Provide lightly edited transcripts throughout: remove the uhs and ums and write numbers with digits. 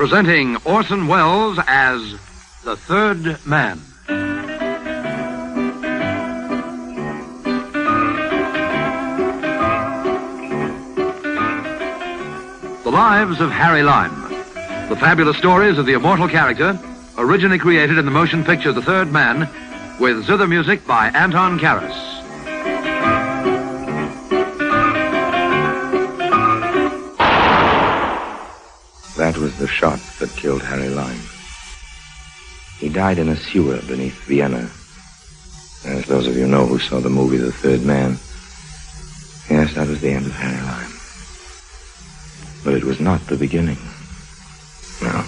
Presenting Orson Welles as the Third Man. The Lives of Harry Lime. The fabulous stories of the immortal character, originally created in the motion picture The Third Man, with zither music by Anton Karas. That was the shot that killed Harry Lime. He died in a sewer beneath Vienna. As those of you know who saw the movie The Third Man, yes, that was the end of Harry Lime. But it was not the beginning. No.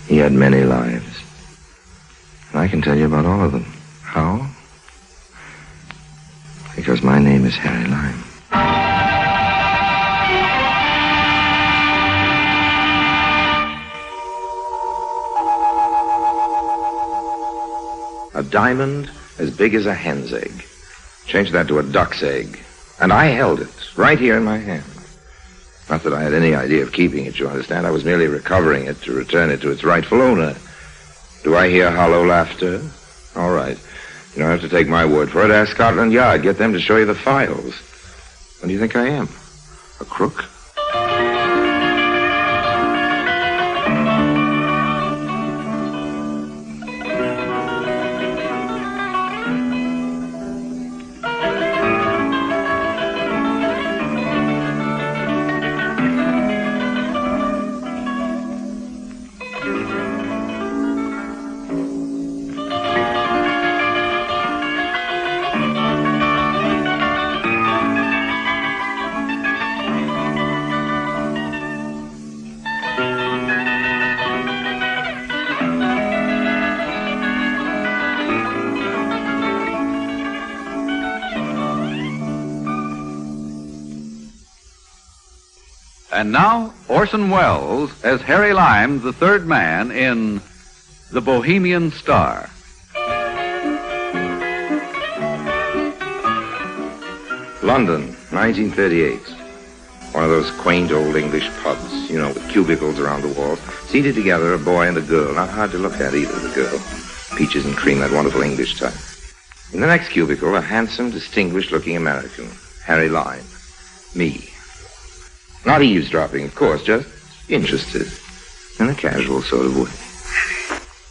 He had many lives. And I can tell you about all of them. How? Because my name is Harry Lime. A diamond as big as a hen's egg. Change that to a duck's egg. And I held it right here in my hand. Not that I had any idea of keeping it, you understand. I was merely recovering it to return it to its rightful owner. Do I hear hollow laughter? All right. You don't have to take my word for it. Ask Scotland Yard. Get them to show you the files. What do you think I am? A crook? And now, Orson Welles as Harry Lime, the Third Man, in The Bohemian Star. London, 1938. One of those quaint old English pubs, you know, with cubicles around the walls. Seated together, a boy and a girl. Not hard to look at either, the girl. Peaches and cream, that wonderful English type. In the next cubicle, a handsome, distinguished-looking American, Harry Lime. Me. Not eavesdropping, of course, just interested. In a casual sort of way.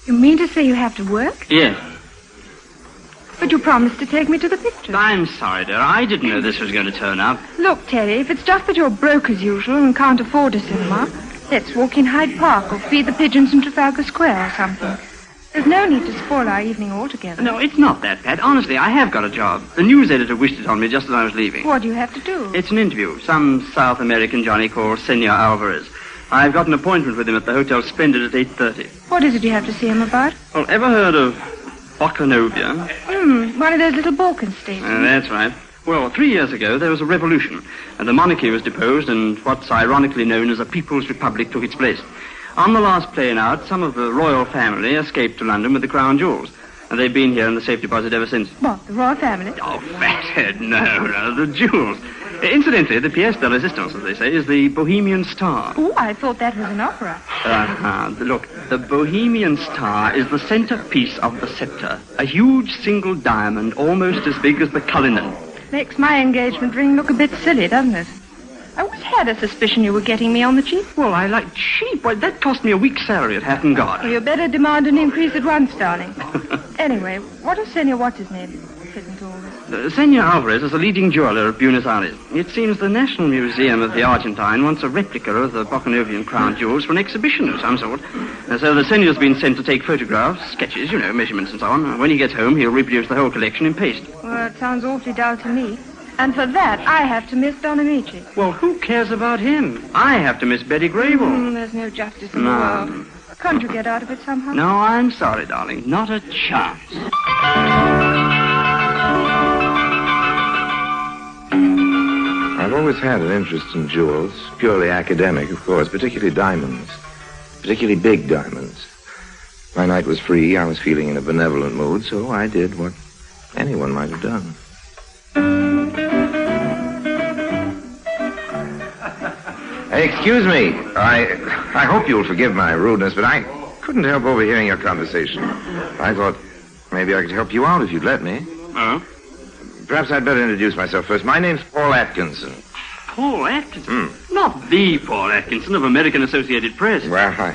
You mean to say you have to work? Yes. But you promised to take me to the picture. I'm sorry, dear. I didn't know this was going to turn up. Look, Terry, if it's just that you're broke as usual and can't afford a cinema, let's walk in Hyde Park or feed the pigeons in Trafalgar Square or something. There's no need to spoil our evening altogether. No, it's not that, Pat. Honestly, I have got a job. The news editor wished it on me just as I was leaving. What do you have to do? It's an interview. Some South American Johnny called Senor Alvarez. I've got an appointment with him at the Hotel Splendid at 8:30. What is it you have to see him about? Well, ever heard of Bocanovia? One of those little Balkan states. That's right. Well, 3 years ago, there was a revolution, and the monarchy was deposed, and what's ironically known as a People's Republic took its place. On the last plane out, some of the royal family escaped to London with the crown jewels, and they've been here in the safe deposit ever since. What, the royal family? Oh, fathead, no, the jewels. Incidentally, the pièce de résistance, as they say, is the Bohemian Star. Oh, I thought that was an opera. Look, the Bohemian Star is the centerpiece of the scepter. A huge single diamond almost as big as the Cullinan. Makes my engagement ring look a bit silly, doesn't it? I always had a suspicion you were getting me on the cheap. Well, I like cheap. Why, that cost me a week's salary at Hatton Garden. Well, you better demand an increase at once, darling. Anyway, what does Senor What's-His-Name fit into all this? Senor Alvarez is a leading jeweler of Buenos Aires. It seems the National Museum of the Argentine wants a replica of the Bocanovian crown jewels for an exhibition of some sort. So the senor's been sent to take photographs, sketches, you know, measurements and so on. When he gets home, he'll reproduce the whole collection in paste. Well, it sounds awfully dull to me. And for that, I have to miss Don Amici. Well, who cares about him? I have to miss Betty Grable. There's no justice in the world. Can't you get out of it somehow? No, I'm sorry, darling. Not a chance. I've always had an interest in jewels, purely academic, of course, particularly diamonds, particularly big diamonds. My night was free, I was feeling in a benevolent mood, so I did what anyone might have done. Excuse me. I hope you'll forgive my rudeness, but I couldn't help overhearing your conversation. I thought maybe I could help you out if you'd let me. Oh? Perhaps I'd better introduce myself first. My name's Paul Atkinson. Paul Atkinson? Not the Paul Atkinson of American Associated Press. Well,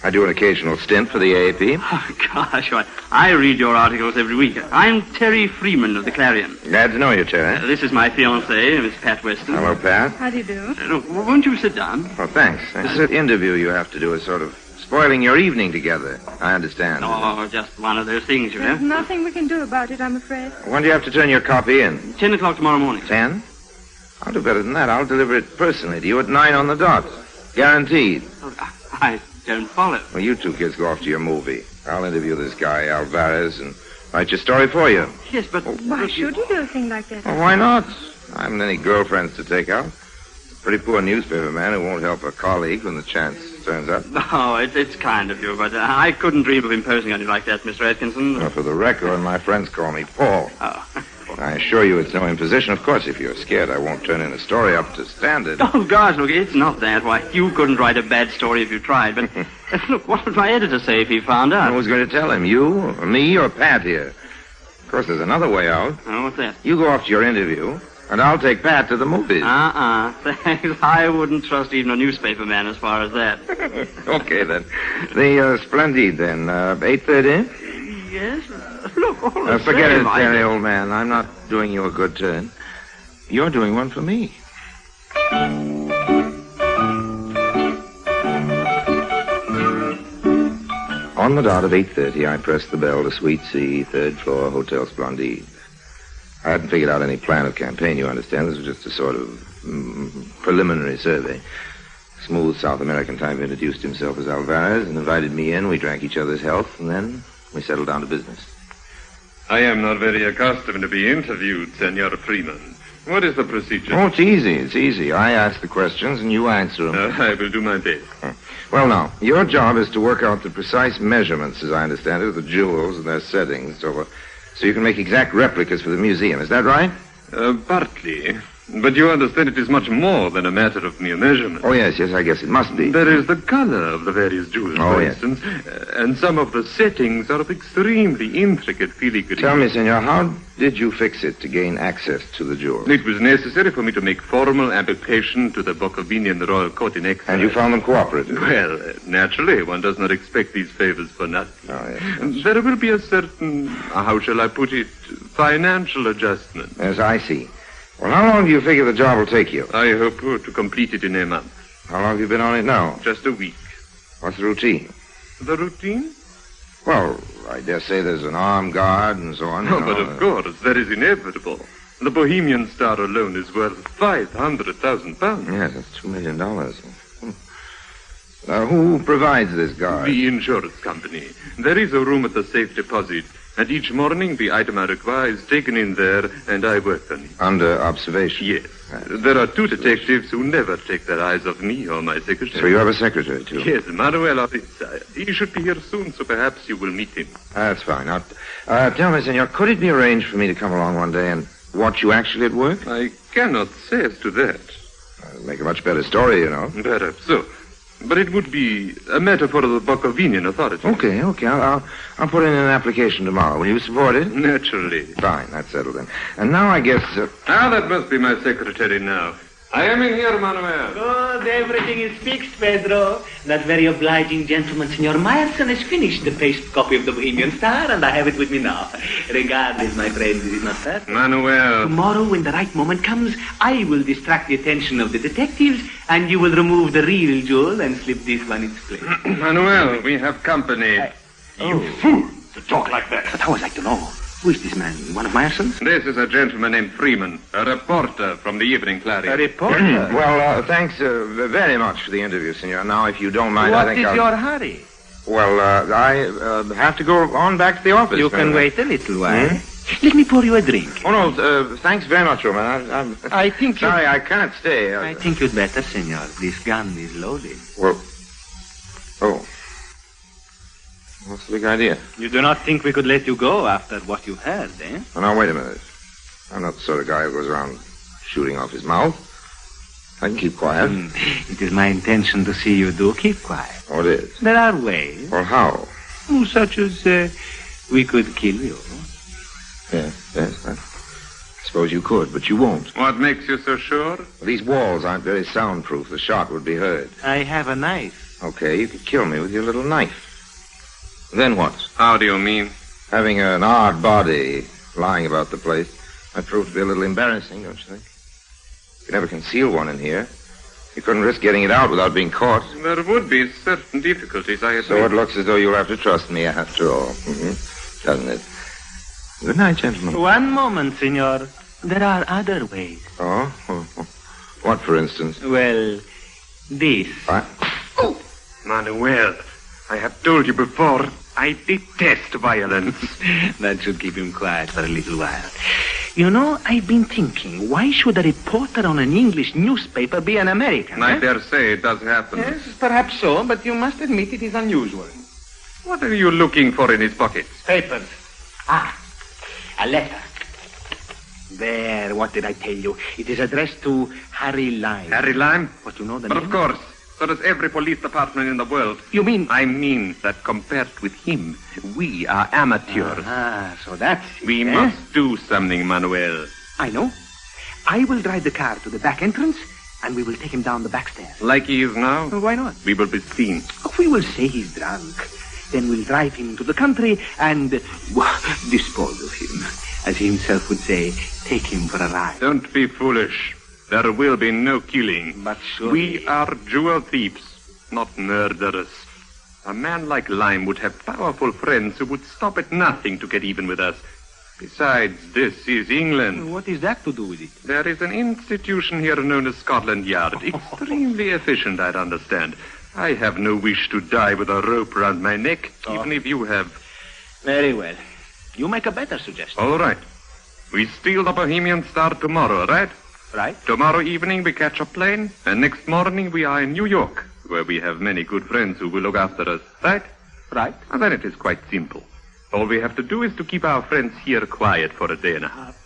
I do an occasional stint for the AAP. Oh, gosh, I read your articles every week. I'm Terry Freeman of the Clarion. Glad to know you, Terry. This is my fiancée, Miss Pat Weston. Hello, Pat. How do you do? Look, won't you sit down? Oh, thanks. This interview you have to do is sort of spoiling your evening together. I understand. Oh, just one of those things, you know. There's nothing we can do about it, I'm afraid. When do you have to turn your copy in? 10 o'clock tomorrow morning. 10? I'll do better than that. I'll deliver it personally to you at 9 on the dot. Guaranteed. Oh, I don't follow. Well, you two kids go off to your movie. I'll interview this guy, Alvarez, and write your story for you. Yes, but... Why should you do a thing like that? Well, why not? I haven't any girlfriends to take out. Pretty poor newspaper man who won't help a colleague when the chance turns up. Oh, it's kind of you, but I couldn't dream of imposing on you like that, Mr. Atkinson. Well, for the record, my friends call me Paul. Oh. I assure you it's no imposition. Of course, if you're scared, I won't turn in a story up to standard. Oh, gosh, look, it's not that. Why, you couldn't write a bad story if you tried, but look, what would my editor say if he found out? Who's going to tell him? You, or me, or Pat here? Of course, there's another way out. Oh, what's that? You go off to your interview, and I'll take Pat to the movies. Thanks. I wouldn't trust even a newspaper man as far as that. Okay, then. The Splendide, then. 8:30? Yes? Look, all the Forget same, it, Terry, old man. I'm not doing you a good turn. You're doing one for me. On the dot of 8:30, I pressed the bell to Suite C, 3rd floor, Hotel Splendide. I hadn't figured out any plan of campaign, you understand. This was just a sort of preliminary survey. Smooth South American type introduced himself as Alvarez and invited me in. We drank each other's health, and then we settled down to business. I am not very accustomed to be interviewed, Senor Freeman. What is the procedure? Oh, it's easy. I ask the questions, and you answer them. I will do my best. Well, now, your job is to work out the precise measurements, as I understand it, of the jewels and their settings, so you can make exact replicas for the museum. Is that right? Partly. But you understand it is much more than a matter of mere measurement. Oh, yes, I guess it must be. There is the color of the various jewels, for instance, and some of the settings are of extremely intricate filigree. Tell me, senor, how did you fix it to gain access to the jewels? It was necessary for me to make formal application to the Bohemian Royal Court in Excise. And you found them cooperative? Well, naturally, one does not expect these favors for nothing. Oh, yes. There will be a certain, how shall I put it, financial adjustment. Yes, I see. Well, how long do you figure the job will take you? I hope to complete it in a month. How long have you been on it now? Just a week. What's the routine? The routine? Well, I dare say there's an armed guard and so on. Oh, but of course, that is inevitable. The Bohemian Star alone is worth £500,000. Yes, that's $2 million. Who provides this guard? The insurance company. There is a room at the safe deposit. And each morning, the item I require is taken in there, and I work on it. Under observation? Yes. There are 2 detectives who never take their eyes off me or my secretary. So you have a secretary, too? Yes, Manuel Ariza. He should be here soon, so perhaps you will meet him. That's fine. Now, tell me, senor, could it be arranged for me to come along one day and watch you actually at work? I cannot say as to that. That'll make a much better story, you know. Perhaps so. But it would be a matter for the Bohemian authorities. Okay. I'll put in an application tomorrow. Will you support it? Naturally. Fine, that's settled then. And now I guess... that must be my secretary now. I am in here, Manuel. Good, everything is fixed, Pedro. That very obliging gentleman, Senor Myerson, has finished the paste copy of the Bohemian Star, and I have it with me now. Regardless, my friend, it is not fair. Manuel. Tomorrow, when the right moment comes, I will distract the attention of the detectives, and you will remove the real jewel and slip this one in its place. Manuel, we have company. You fool, to talk like that. But I would like to know. Who is this man? One of Myerson's? This is a gentleman named Freeman, a reporter from the Evening Clarion. A reporter? Well, thanks very much for the interview, senor. Now, if you don't mind, I think What is your hurry? Well, I have to go on back to the office. You can wait a little while. Let me pour you a drink. Oh, no, thanks very much, Roman. I think Sorry, I can't stay. I think you'd better, senor. This gun is loaded. Well, what's the big idea? You do not think we could let you go after what you heard, eh? Well, now, wait a minute. I'm not the sort of guy who goes around shooting off his mouth. I can keep quiet. It is my intention to see you do keep quiet. Oh, it is? There are ways. Well, how? Such as we could kill you. Yes. I suppose you could, but you won't. What makes you so sure? These walls aren't very soundproof. The shot would be heard. I have a knife. Okay, you could kill me with your little knife. Then what? How do you mean? Having an odd body lying about the place might prove to be a little embarrassing, don't you think? You could never conceal one in here. You couldn't risk getting it out without being caught. There would be certain difficulties, I admit. So it looks as though you'll have to trust me after all. Doesn't it? Good night, gentlemen. One moment, senor. There are other ways. Oh? What, for instance? Well, this. What? Oh! Manuel, I have told you before, I detest violence. That should keep him quiet for a little while. You know, I've been thinking, why should a reporter on an English newspaper be an American? I dare say it does happen. Yes, perhaps so, but you must admit it is unusual. What are you looking for in his pockets? Papers. A letter. There, what did I tell you? It is addressed to Harry Lime. Harry Lime? But you know the But name? of course. So does every police department in the world. You mean? I mean that compared with him, we are amateurs. So that's it, We must do something, Manuel. I know. I will drive the car to the back entrance, and we will take him down the back stairs. Like he is now? Why not? We will be seen. We will say he's drunk. Then we'll drive him to the country and dispose of him. As he himself would say, take him for a ride. Don't be foolish. There will be no killing. But surely... We are jewel thieves, not murderers. A man like Lime would have powerful friends who would stop at nothing to get even with us. Besides, this is England. What is that to do with it? There is an institution here known as Scotland Yard. Extremely efficient, I'd understand. I have no wish to die with a rope around my neck, even if you have. Very well. You make a better suggestion. All right. We steal the Bohemian Star tomorrow, right? Right. Tomorrow evening we catch a plane, and next morning we are in New York, where we have many good friends who will look after us, right? Right. And then it is quite simple. All we have to do is to keep our friends here quiet for a day and a half.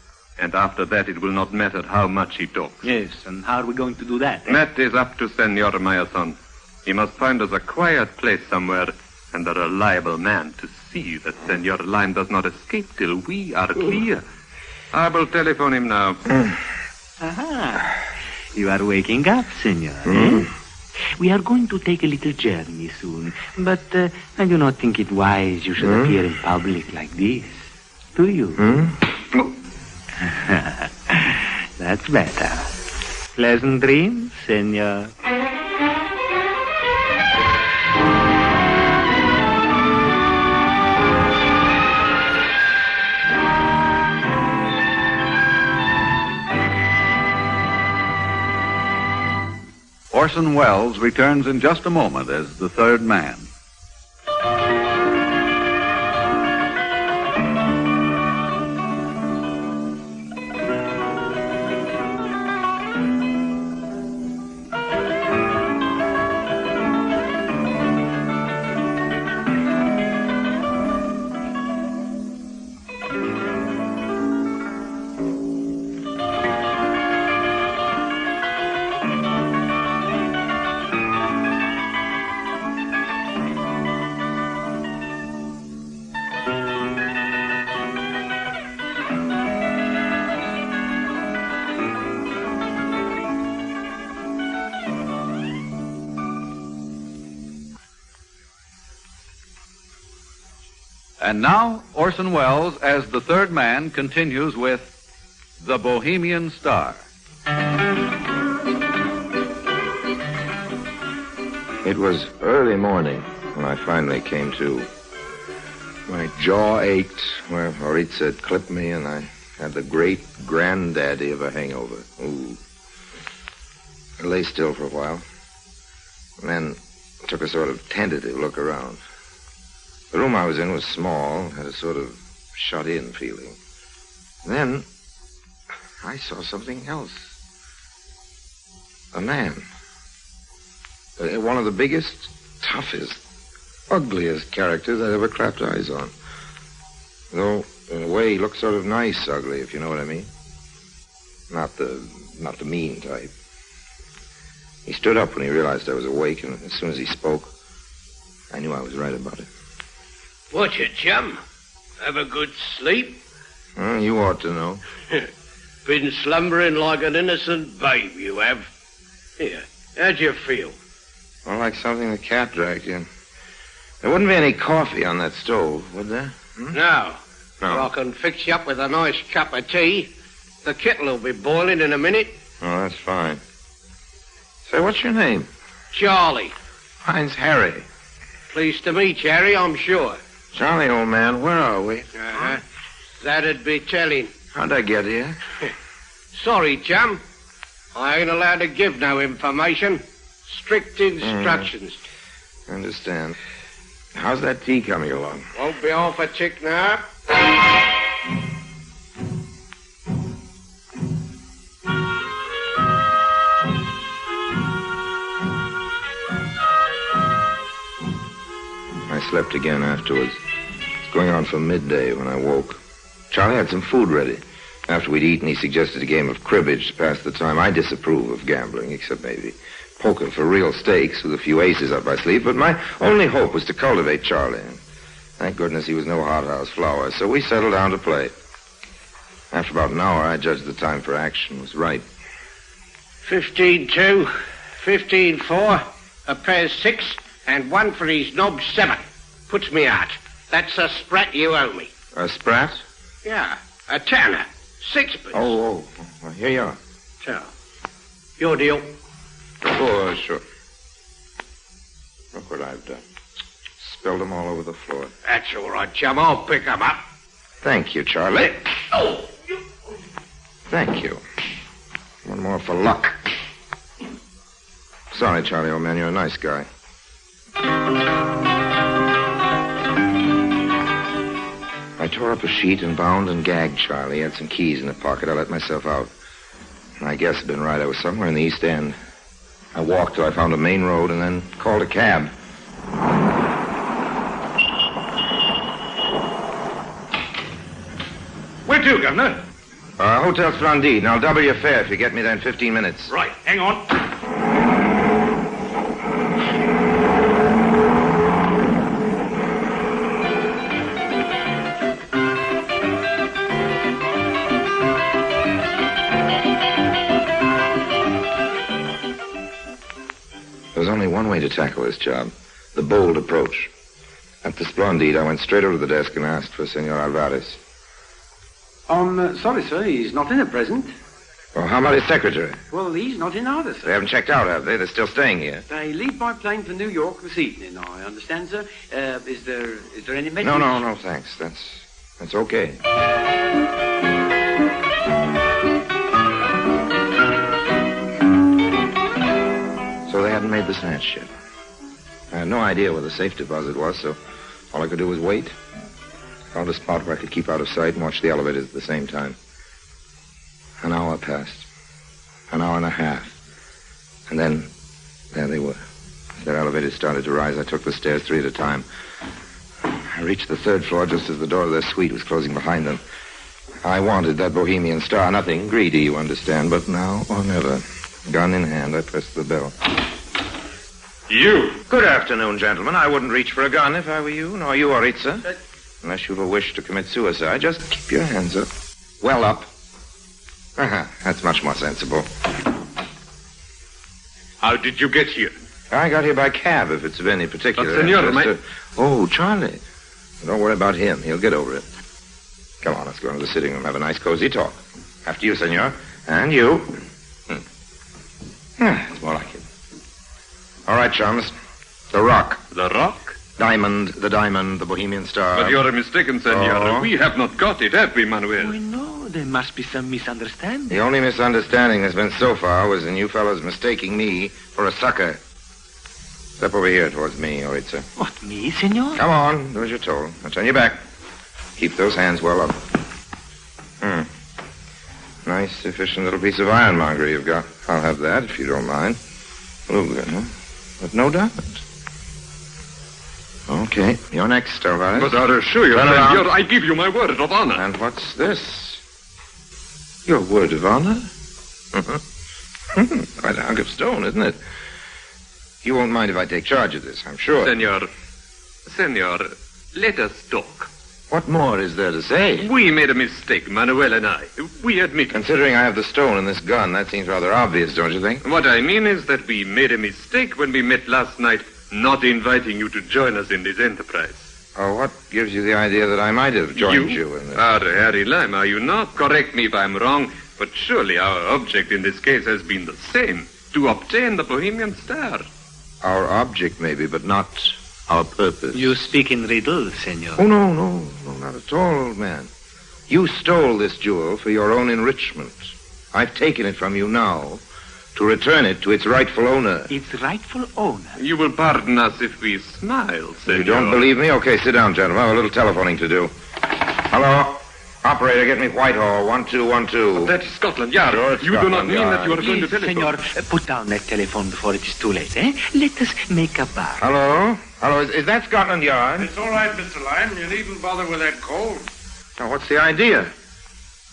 And after that, it will not matter how much he talks. Yes, and how are we going to do that? That is up to Senor Meyerson. He must find us a quiet place somewhere and a reliable man to see that Senor Lime does not escape till we are clear. I will telephone him now. Aha. You are waking up, senor. Eh? We are going to take a little journey soon, but I do not think it wise you should appear in public like this. Do you? That's better. Pleasant dreams, senor. Orson Welles returns in just a moment as the third man. And now, Orson Welles, as the third man, continues with The Bohemian Star. It was early morning when I finally came to. My jaw ached where Horitz had clipped me, and I had the great granddaddy of a hangover. Ooh. I lay still for a while, and then took a sort of tentative look around. The room I was in was small, had a sort of shut-in feeling. Then I saw something else. A man. One of the biggest, toughest, ugliest characters I'd ever clapped eyes on. Though, in a way, he looked sort of nice ugly, if you know what I mean. Not the mean type. He stood up when he realized I was awake, and as soon as he spoke, I knew I was right about it. What's it, chum? Have a good sleep? You ought to know. Been slumbering like an innocent babe, you have. Here, how'd you feel? Well, like something the cat dragged in. There wouldn't be any coffee on that stove, would there? No. No. I can fix you up with a nice cup of tea. The kettle will be boiling in a minute. Oh, that's fine. Say, what's your name? Charlie. Mine's Harry. Pleased to meet you, Harry, I'm sure. Charlie, old man, where are we? That'd be telling. How'd I get here? Sorry, chum. I ain't allowed to give no information. Strict instructions. Understand. How's that tea coming along? Won't be half a tick now. I slept again afterwards. It was going on for midday when I woke. Charlie had some food ready. After we'd eaten, he suggested a game of cribbage to pass the time. I disapprove of gambling, except maybe poker for real stakes with a few aces up my sleeve. But my only hope was to cultivate Charlie. And thank goodness he was no hothouse flower, so we settled down to play. After about an hour, I judged the time for action was right. 15-2, 15-4, a pair 6, and one for his knob 7. Puts me out. That's a sprat you owe me. A sprat? Yeah, a tanner. 6pence. Oh, well, here you are. So, your deal. Oh, sure. Look what I've done. Spilled them all over the floor. That's all right, chum. I'll pick 'em up. Thank you, Charlie. Oh! Thank you. One more for luck. Sorry, Charlie, old man. You're a nice guy. I tore up a sheet and bound and gagged Charlie. He had some keys in the pocket. I let myself out. My guess had been right. I was somewhere in the East End. I walked till I found a main road and then called a cab. Where to, Governor? Hotel Splendide. I'll double your fare if you get me there in 15 minutes. Right, hang on. There was only one way to tackle this job. The bold approach. At the Splendide, I went straight over to the desk and asked for Senor Alvarez. Sorry, sir. He's not in at present. Well, how about his secretary? Well, he's not in either, They sir. haven't checked out, have they? They're still staying here. They leave by plane for New York this evening, I understand, sir. Is there any message? No, thanks. That's okay. So they hadn't made the snatch yet. I had no idea where the safe deposit was, so all I could do was wait. Found a spot where I could keep out of sight and watch the elevators at the same time. An hour passed. An hour and a half. And then, there they were. As their elevators started to rise, I took the stairs 3 at a time. I reached the 3rd floor just as the door of their suite was closing behind them. I wanted that Bohemian star. Nothing greedy, you understand, but now or never. Gun in hand, I pressed the bell. You? Good afternoon, gentlemen. I wouldn't reach for a gun if I were you, nor you, Oritza. Unless you've a wish to commit suicide, just keep your hands up. Well up. That's much more sensible. How did you get here? I got here by cab, if it's of any particular But, senor, interest. Oh, Charlie. Don't worry about him. He'll get over it. Come on, let's go into the sitting room, have a nice, cozy talk. After you, senor. And you. It's more like it. All right, chums. The Rock. The Rock? The diamond, the Bohemian star. But you're mistaken, senor. Oh. We have not got it, have we, Manuel? Oh, no, there must be some misunderstanding. The only misunderstanding there's been so far was in you fellows mistaking me for a sucker. Step over here towards me, Oritza. What, me, senor? Come on, do as you're told. Now turn your back. Keep those hands well up. Nice, efficient little piece of ironmongery you've got. I'll have that, if you don't mind. A little good, huh? But no diamond. Okay, you're next, Alvarez. But I assure you, Turn around. senor, I give you my word of honor. And what's this? Your word of honor? Quite a hunk of stone, isn't it? You won't mind if I take charge of this, I'm sure. Senor, let us talk. What more is there to say? We made a mistake, Manuel and I. We admit it. Considering I have the stone and this gun, that seems rather obvious, don't you think? What I mean is that we made a mistake when we met last night, not inviting you to join us in this enterprise. Oh, what gives you the idea that I might have joined you in this? Harry Lime, are you not? Correct me if I'm wrong, but surely our object in this case has been the same, to obtain the Bohemian Star. Our object, maybe, but not our purpose. You speak in riddles, senor. Oh, no, not at all, old man. You stole this jewel for your own enrichment. I've taken it from you now to return it to its rightful owner. Its rightful owner? You will pardon us if we smile, senor. You don't believe me? Okay, sit down, gentlemen. I have a little telephoning to do. Hello? Operator, get me Whitehall, 1212. That's Scotland Yard. Sure, you do not mean that you are going to telephone. Senor, put down that telephone before it is too late, eh? Let us make a bar. Hello, is that Scotland Yard? It's all right, Mr. Lime. You needn't bother with that call. Now, what's the idea?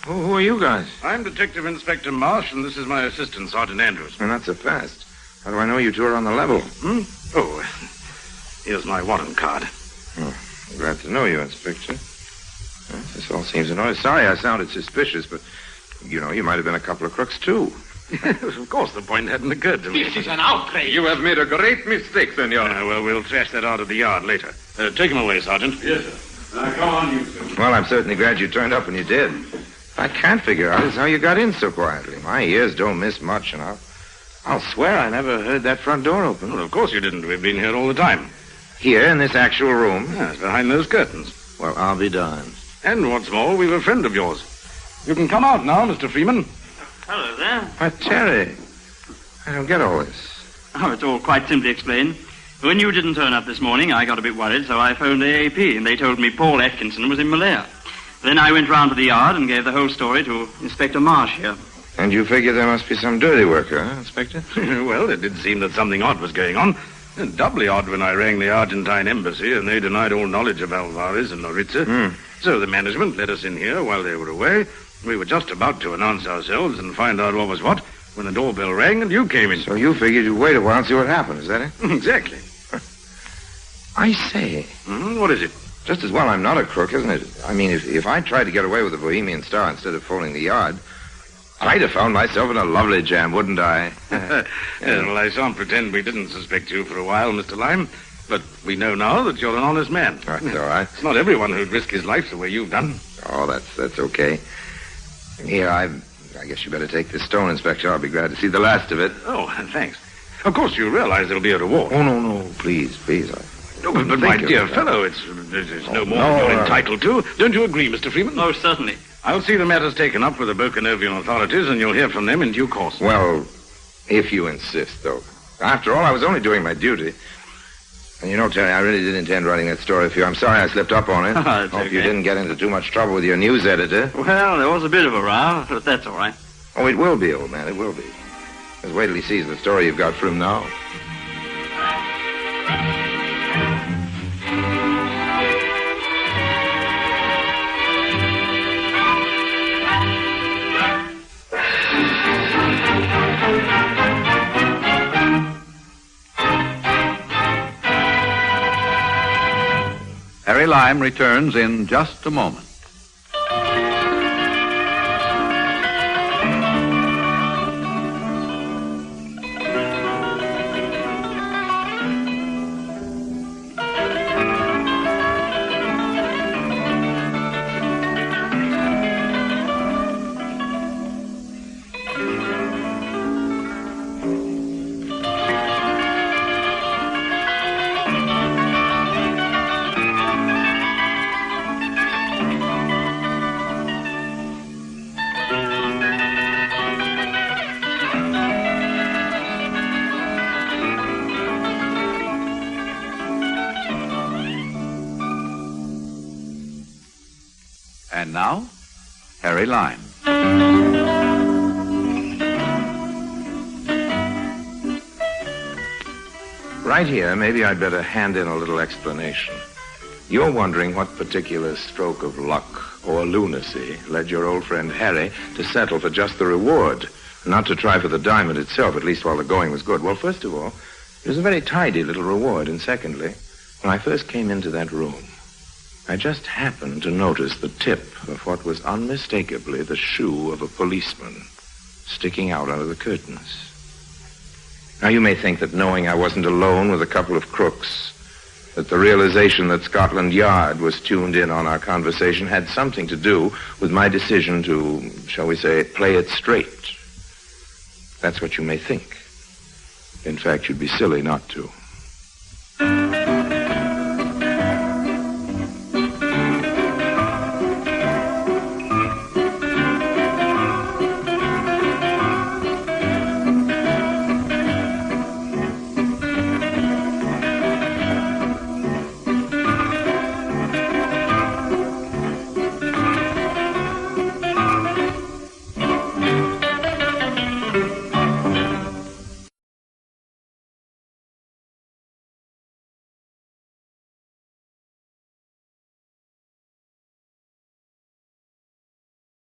Who are you guys? I'm Detective Inspector Marsh, and this is my assistant, Sergeant Andrews. Well, not so fast. How do I know you two are on the level? Oh, here's my warrant card. Oh, glad to know you, Inspector. Well, this all seems in order. Sorry I sounded suspicious, but, you know, you might have been a couple of crooks, too. Of course, the point hadn't occurred to me. This is an outrage. You have made a great mistake, senor. Well, we'll thrash that out of the yard later. Take him away, Sergeant. Yes, sir. Come on, you two. Well, I'm certainly glad you turned up when you did. What I can't figure out is how you got in so quietly. My ears don't miss much, and I'll swear I never heard that front door open. Well, of course you didn't. We've been here all the time. Here, in this actual room? Yes, behind those curtains. Well, I'll be darned. And what's more, we were a friend of yours. You can come out now, Mr. Freeman. Hello there. Why, Terry, I don't get all this. Oh, it's all quite simply explained. When you didn't turn up this morning, I got a bit worried, so I phoned AAP, and they told me Paul Atkinson was in Malaya. Then I went round to the yard and gave the whole story to Inspector Marsh here. And you figure there must be some dirty work, huh, Inspector? Well, it did seem that something odd was going on. And doubly odd when I rang the Argentine embassy, and they denied all knowledge of Alvarez and Noritza. So the management let us in here while they were away. We were just about to announce ourselves and find out what was what when the doorbell rang and you came in. So you figured you'd wait a while and see what happened, is that it? Exactly. I say. What is it? Just as well I'm not a crook, isn't it? I mean, if I tried to get away with the Bohemian Star instead of phoning the yard, I'd have found myself in a lovely jam, wouldn't I? Well, I shan't pretend we didn't suspect you for a while, Mr. Lime. But we know now that you're an honest man. That's all right. It's not everyone who'd risk his life the way you've done. Oh, that's okay. Here, I guess you better take this stone, Inspector. I'll be glad to see the last of it. Oh, thanks. Of course, you realize there'll be a reward. Oh, no, please. But my dear fellow, it's no more than you're entitled to. Don't you agree, Mr. Freeman? Oh, certainly. I'll see the matter's taken up with the Bokanovian authorities, and you'll hear from them in due course. Well, if you insist, though. After all, I was only doing my duty. And you know, Terry, I really did intend writing that story for you. I'm sorry I slipped up on it. Hope you didn't get into too much trouble with your news editor. Well, there was a bit of a row, but that's all right. Oh, it will be, old man, it will be. Just wait till he sees the story you've got for him now. Harry Lime returns in just a moment. And now, Harry Lime. Right here, maybe I'd better hand in a little explanation. You're wondering what particular stroke of luck or lunacy led your old friend Harry to settle for just the reward not to try for the diamond itself, at least while the going was good. Well, first of all, it was a very tidy little reward. And secondly, when I first came into that room, I just happened to notice the tip of what was unmistakably the shoe of a policeman sticking out under the curtains. Now, you may think that knowing I wasn't alone with a couple of crooks, that the realization that Scotland Yard was tuned in on our conversation had something to do with my decision to, shall we say, play it straight. That's what you may think. In fact, you'd be silly not to.